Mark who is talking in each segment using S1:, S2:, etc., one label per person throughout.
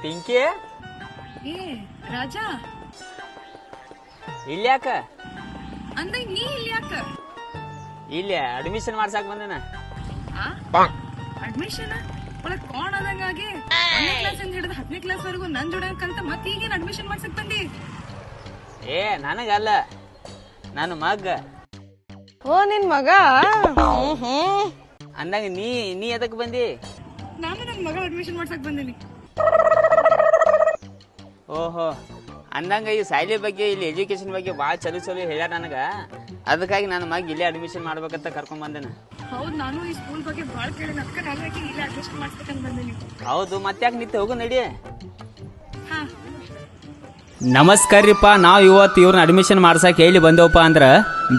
S1: ಪಿಂಕಿ
S2: ಏ ರಾಜಾ
S1: ಇಲ್ಯಾಕ
S2: ಅಂದ ನೀ ಇಲ್ಲಿ ಯಾಕ
S1: ಇಲ್ಲಿ ಅಡ್ಮಿಷನ್ ಮಾಡ್ಸಾಕ್ ಬಂದನ
S2: ಅಡ್ಮಿಷನ್ ಒಳಗ್ ಕೋಣ ಆದಂಗಾಗಿ 1ನೇ ಕ್ಲಾಸ್ ಇಂದ ಹಿಡಿದು 10ನೇ ಕ್ಲಾಸ್ ವರೆಗೂ ನನ್ ಜೋಡಿ ಕಲ್ತ ಮತ್ ಈಗೇನ್ ಅಡ್ಮಿಷನ್ ಮಾಡ್ಸಕ್ ಬಂದಿ?
S1: ಏ ನನಗಲ್ಲ, ನನ್ನ ಮಗ.
S3: ಓ ನಿನ್ ಮಗ
S1: ಅಂದಂಗ ನೀ ಎದಕ್ ಬಂದಿ?
S2: ನಾನು ನನ್ ಮಗ ಅಡ್ಮಿಷನ್ ಮಾಡ್ಸಕ್ ಬಂದಿನಿ.
S1: ಓಹೋ, ಅಂದಂಗ ಈ ಶಾಲೆ ಬಗ್ಗೆ ಇಲ್ಲಿ ಎಜುಕೇಶನ್ ಬಗ್ಗೆ ಭಾಳ ಚಲೋ ಹೇಳ್ಯಾರ ನನಗ. ಅದಕ್ಕಾಗಿ ನನ್ನ ಮಗ ಇಲ್ಲೇ ಅಡ್ಮಿಷನ್ ಮಾಡ್ಬೇಕಂತ ಕರ್ಕೊಂಡ್ ಬಂದೇನ.
S2: ಹೌದ್, ನಾನು ಈ ಸ್ಕೂಲ್ ಬಗ್ಗೆ ಭಾಳ ಕೇಳಿ ಅದಕ್ಕೆ ನಾನು ಇಲ್ಲೇ ಅಡ್ಮಿಷನ್ ಮಾಡ್ಸ್ಬೇಕಂತ ಬಂದಿನಿ.
S1: ಹೌದು, ಮತ್ತ್ಯಾಕೆ ನಿಂತು ಹೋಗು ನಡಿ.
S2: ಹಾ
S1: ನಮಸ್ಕಾರಪ್ಪ. ನಾವು ಇವತ್ತು ಇವ್ರನ್ನ ಅಡ್ಮಿಷನ್ ಮಾಡ್ಸಕ್ಕೆ ಹೇಳಿ ಬಂದವಪ್ಪ ಅಂದ್ರೆ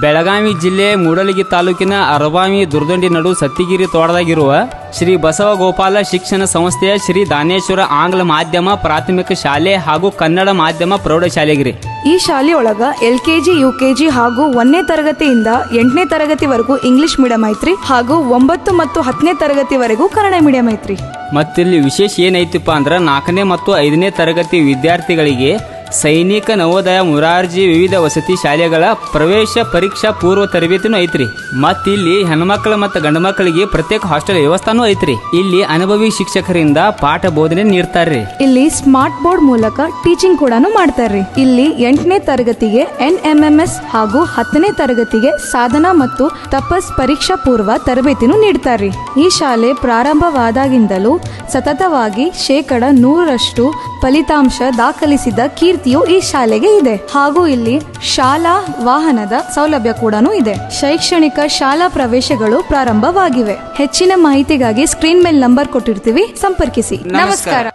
S1: ಬೆಳಗಾವಿ ಜಿಲ್ಲೆ ಮೂಡಲಗಿ ತಾಲೂಕಿನ ಅರಬಾವಿ ದುರ್ದಂಡಿ ನಡು ಸತ್ತಿಗಿರಿ ತೋಟದಾಗಿರುವ ಶ್ರೀ ಬಸವಗೋಪಾಲ ಶಿಕ್ಷಣ ಸಂಸ್ಥೆಯ ಶ್ರೀ ದಾನೇಶ್ವರ ಆಂಗ್ಲ ಮಾಧ್ಯಮ ಪ್ರಾಥಮಿಕ ಶಾಲೆ ಹಾಗೂ ಕನ್ನಡ ಮಾಧ್ಯಮ ಪ್ರೌಢಶಾಲೆಗಿರಿ.
S4: ಈ ಶಾಲೆಯೊಳಗ LKG UKG ಹಾಗೂ 1ನೇ ತರಗತಿಯಿಂದ 8ನೇ ತರಗತಿವರೆಗೂ ಇಂಗ್ಲಿಷ್ ಮೀಡಿಯಂ ಐತ್ರಿ, ಹಾಗೂ 9 ಮತ್ತು 10ನೇ ತರಗತಿವರೆಗೂ ಕನ್ನಡ ಮೀಡಿಯಂ ಐತ್ರಿ.
S1: ಮತ್ತಿಲ್ಲಿ ವಿಶೇಷ ಏನೈತಿಪ್ಪ ಅಂದ್ರೆ 4ನೇ ಮತ್ತು 5ನೇ ತರಗತಿ ವಿದ್ಯಾರ್ಥಿಗಳಿಗೆ ಸೈನಿಕ, ನವೋದಯ, ಮುರಾರ್ಜಿ ವಿವಿಧ ವಸತಿ ಶಾಲೆಗಳ ಪ್ರವೇಶ ಪರೀಕ್ಷಾ ಪೂರ್ವ ತರಬೇತಿನೂ ಐತ್ರಿ. ಮತ್ತಿಲ್ಲಿ ಹೆಣ್ಮಕ್ಳು ಮತ್ತು ಗಂಡು ಮಕ್ಕಳಿಗೆ ಪ್ರತ್ಯೇಕ ಹಾಸ್ಟೆಲ್ ವ್ಯವಸ್ಥಾನೂ ಐತ್ರಿ. ಇಲ್ಲಿ ಅನುಭವಿ ಶಿಕ್ಷಕರಿಂದ ಪಾಠ ಬೋಧನೆ ನೀಡ್ತಾರ್ರಿ.
S4: ಇಲ್ಲಿ ಸ್ಮಾರ್ಟ್ ಬೋರ್ಡ್ ಮೂಲಕ ಟೀಚಿಂಗ್ ಕೂಡ ಮಾಡ್ತಾರ್ರಿ. ಇಲ್ಲಿ 8ನೇ ತರಗತಿಗೆ NMMS ಹಾಗೂ 10ನೇ ತರಗತಿಗೆ ಸಾಧನಾ ಮತ್ತು ತಪಸ್ ಪರೀಕ್ಷಾ ಪೂರ್ವ ತರಬೇತಿನೂ ನೀಡ್ತಾರ್ರಿ. ಈ ಶಾಲೆ ಪ್ರಾರಂಭವಾದಾಗಿಂದಲೂ ಸತತವಾಗಿ 100% ಫಲಿತಾಂಶ ದಾಖಲಿಸಿದ ಕೀರ್ತಿಯು ಈ ಶಾಲೆಗೆ ಇದೆ. ಹಾಗೂ ಇಲ್ಲಿ ಶಾಲಾ ವಾಹನದ ಸೌಲಭ್ಯ ಕೂಡ ಇದೆ. ಶೈಕ್ಷಣಿಕ ಶಾಲಾ ಪ್ರವೇಶಗಳು ಪ್ರಾರಂಭವಾಗಿವೆ. ಹೆಚ್ಚಿನ ಮಾಹಿತಿಗಾಗಿ ಸ್ಕ್ರೀನ್ ಮೇಲೆ ನಂಬರ್ ಕೊಟ್ಟಿರ್ತೀವಿ, ಸಂಪರ್ಕಿಸಿ. ನಮಸ್ಕಾರ.